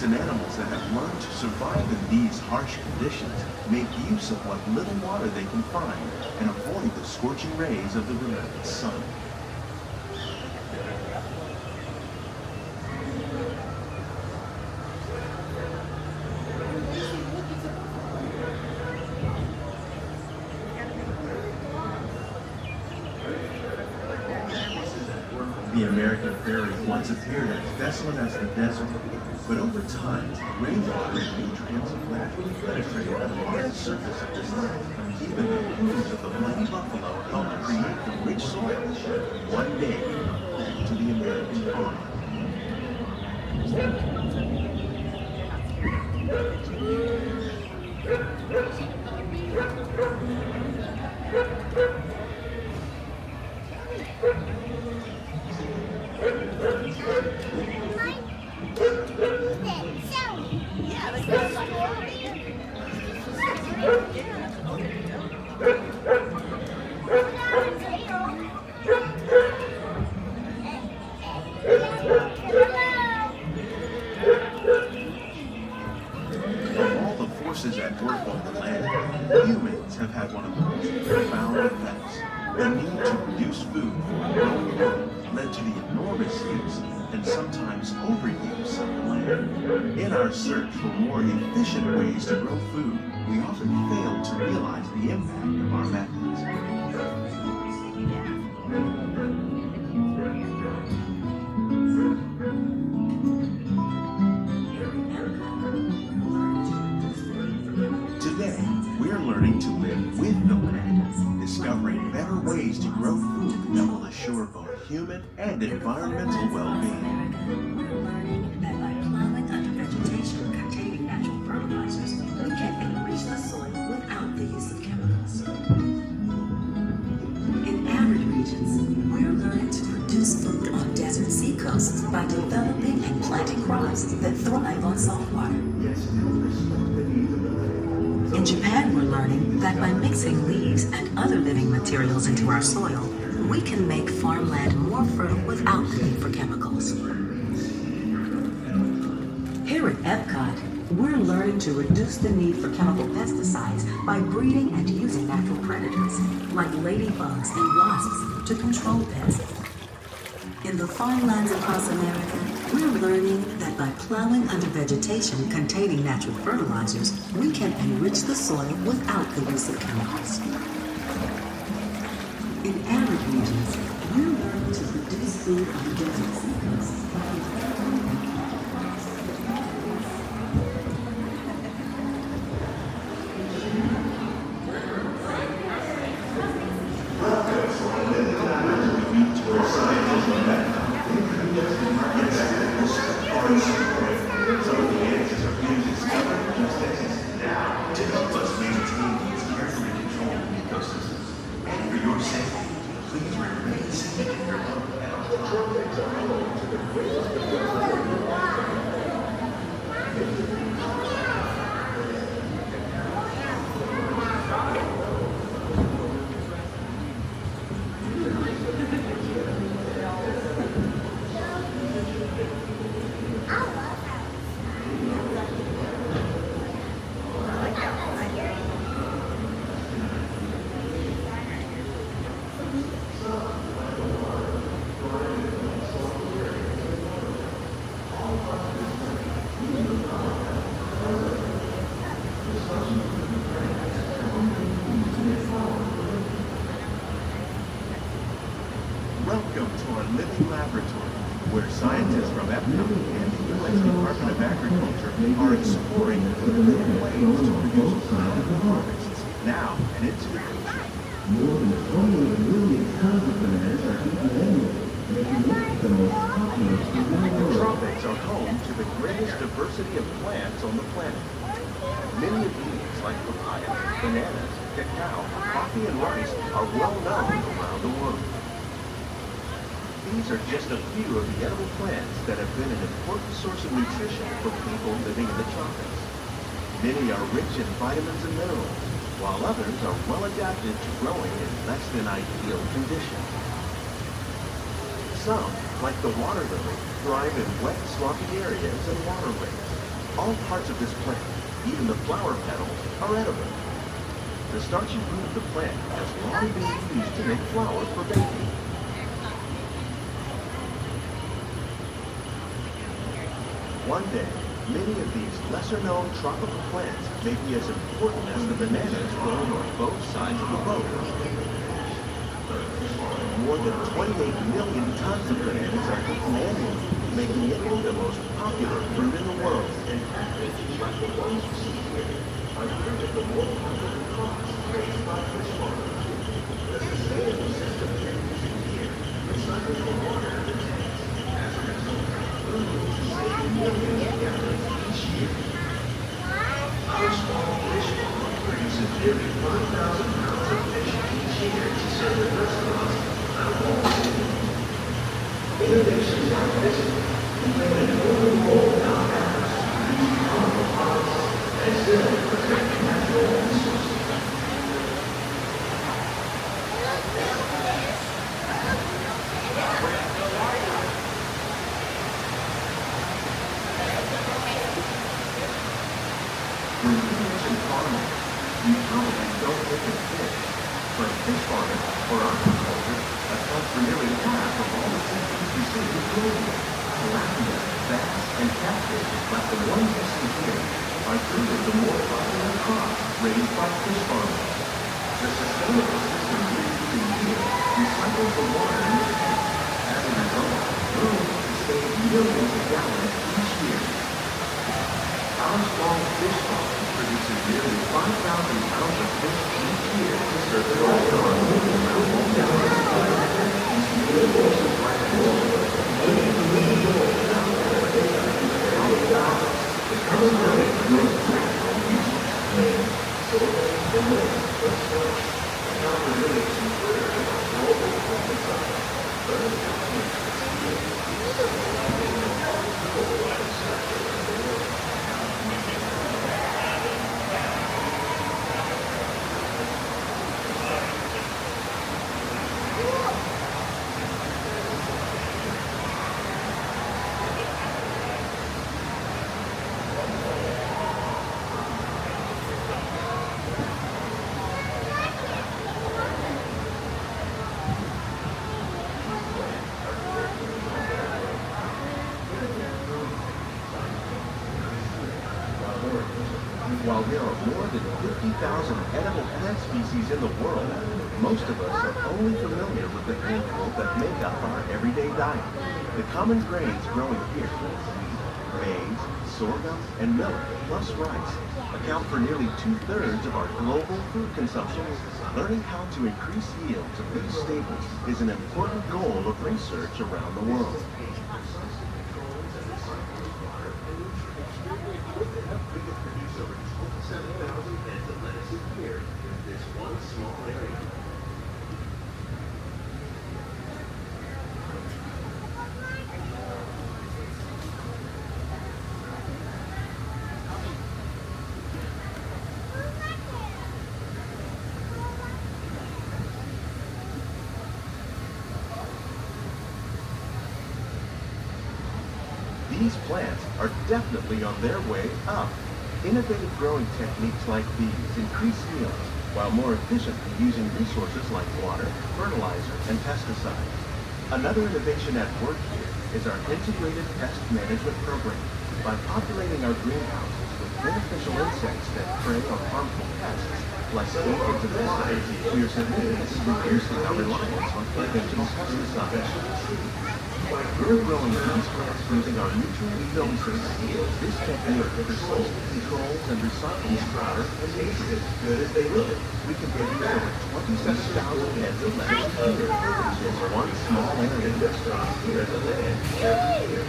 And animals that have learned to survive in these harsh conditions make use of what little water they can find and avoid the scorching rays of the relentless sun. The American prairie once appeared as desolate as the desert, but over time, rainwater and nutrients gradually penetrated the hard surface of this land. Even the hooves of the mighty buffalo helped create the rich soil one day to the American fauna. Humans have had one of the most profound effects. The need to produce food for growing food led to the enormous use and sometimes overuse of land. In our search for more efficient ways to grow food, we often fail to realize the impact of our methods. Today, we're learning to live with the land, discovering better ways to grow food that will assure both human and environmental well-being. We're learning that by plowing under vegetation containing natural fertilizers, we can enrich the soil without the use of chemicals. In arid regions, we're learning to produce food on desert seacoasts by developing and planting crops that thrive on salt water. In Japan, we're learning that by mixing leaves and other living materials into our soil, we can make farmland more fertile without the need for chemicals. Here at Epcot, we're learning to reduce the need for chemical pesticides by breeding and using natural predators, like ladybugs and wasps, to control pests. In the farmlands across America, we're learning that by plowing under vegetation containing natural fertilizers, we can enrich the soil without the use of chemicals. In arid regions, we're learning to produce food on desert seacoasts by developing and To help us maintain these carefully controlled ecosystems, and for your safety, please remain seated in your boat. Welcome to our living laboratory, where scientists from Epcot and the U.S. Department of Agriculture are exploring innovative ways to produce plant harvests now and into the future. More than 28 million tons of bananas are eaten annually, making it the most popular fruit in the The world. tropics are home to the greatest diversity of plants on the planet. Many of these, like papaya, bananas, cacao, coffee, and rice, are well known around the world. These are just a few of the edible plants that have been an important source of nutrition for people living in the tropics. Many are rich in vitamins and minerals, while others are well adapted to growing in less than ideal conditions. Some, like the water lily, thrive in wet, swampy areas and waterways. All parts of this plant, even the flower petals, are edible. The starchy root of the plant has long been used to make flour for baking. One day, many of these lesser-known tropical plants may be as important as the bananas grown on both sides of the boat. More than 28 million tons of bananas are eaten annually, making it the most popular fruit in the world. When you mention farming, you probably wild-taken fish. But fish farming, or aquaculture, accounts for nearly half of all the species we see globally. Tilapia, bass, and catfish, like the ones you see here, are two of the more popular crops raised by fish farmers. The sustainable system we're using here recycles the water in the tank. As a result, we're able to save millions of gallons each year. Our small fish farm produces nearly 5,000 pounds of fish each year to serve the restaurant around Walt. While there are more than 50,000 edible plant species in the world, most of us are only familiar with the handful that make up our everyday diet. The common grains growing here, wheat, maize, sorghum, and milk, plus rice, account for nearly 2/3 of our global food consumption. Learning how to increase yields of these staples is an important goal of research around the world. We can produce over 27,000 heads of lettuce a year in this one small area. These plants are definitely on their way up. Innovative growing techniques like these increase yields while more efficiently using resources like water, fertilizer, and pesticides. Another innovation at work here is our integrated pest management program. By populating our greenhouses with beneficial insects that prey on harmful pests, like aphids and flies, we are significantly reducing our reliance on conventional pesticides. We're growing these plants using our nutrient film system. This technique precisely controls and recycles water and nutrients good as they live. We can produce over 27,000 heads of lettuce a year in just one small area here at the land every year.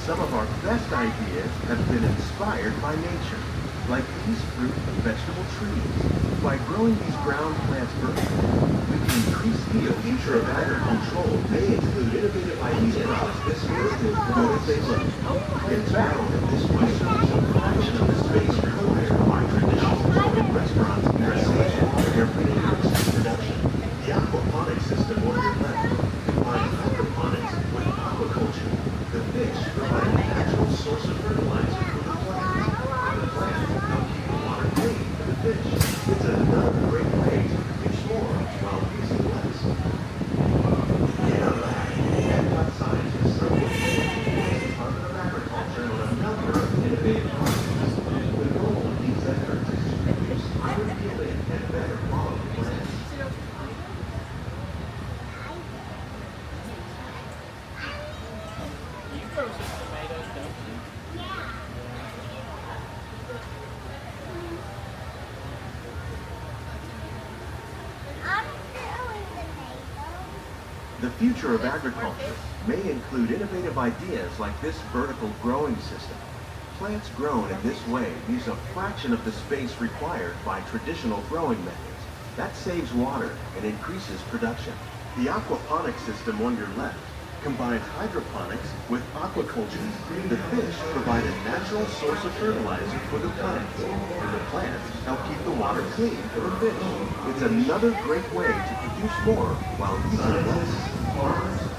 Some of our best ideas have been inspired by nature, like these fruit and vegetable trees. By growing these ground plants vertically, we can increase yield. The future of agriculture may include innovative ideas like this good as they look. In fact, this might be a fraction of the space required by traditional growing restaurants near every year's production. The aquaponics system on your left combines hydroponics with aquaculture. The fish provide a natural source of fertilizer for the plants, and the plants help keep the water clean for the fish. It's another great way to produce more while using less. In our lab, Epcot scientists are working with the Department of Agriculture on a number of innovative projects. The goal of these efforts is to produce higher yielding and better quality plants. The future of agriculture may include innovative ideas like this vertical growing system. plants grown in this way use a fraction of the space required by traditional growing methods. That saves water and increases production. The aquaponics system on your left combines hydroponics with aquaculture. The fish provide a natural source of fertilizer for the plants, and the plants help keep the water clean for the fish. It's another great way to produce more while using less.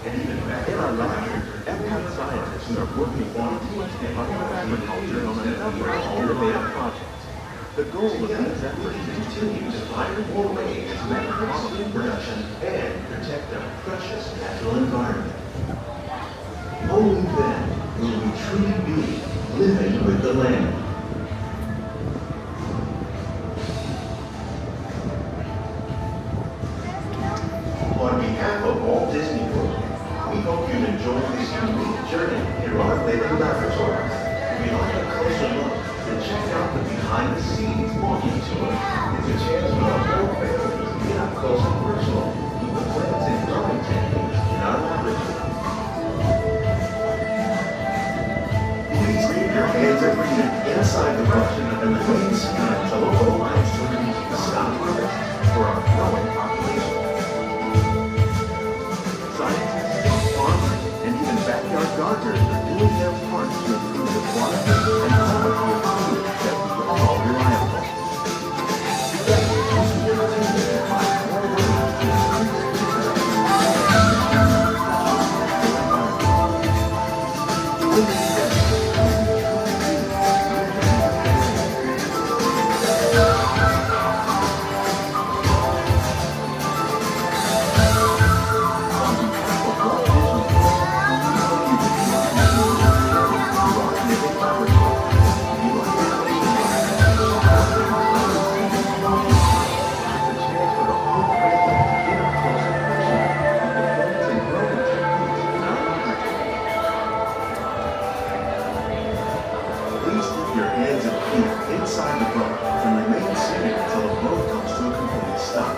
In our lab, Epcot scientists are working with the U.S. Department of Agriculture on a number of innovative projects. The goal of these efforts is to use higher quality and better quality production and protect our precious natural environment. Only then will we truly be living with the land. On behalf of Walt Disney World, we hope you enjoy this unique journey through our living laboratory. We'd like a closer look and check out the behind-the-scenes walking tour. It's a chance for the whole family to get up close and personal with the plants and growing techniques in our laboratory. Please keep your hands and feet inside the function and the main screen to local lines to reach the stop for our growing population. Scientists, farmers, and even backyard gardeners are doing their part to improve the quality and quality of food that we all rely upon. Please keep your hands and feet inside the boat and remain seated until the boat comes to a complete stop.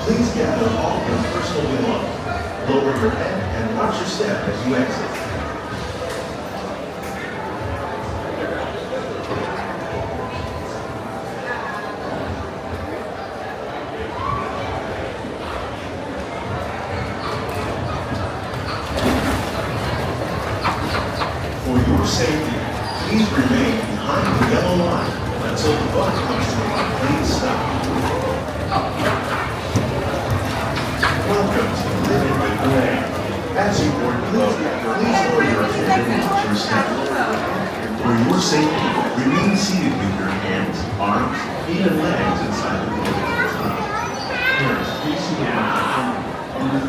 Please gather all your personal belongings. Lower your head and watch your step as you exit. For your safety, please remain behind the yellow line until the boat comes to a complete stop. Welcome to Living with the Land. As you board the boat, please lower your head and watch your step. For your safety, remain seated with your hands, arms, feet, and legs inside the boat at the top. First, facing out and the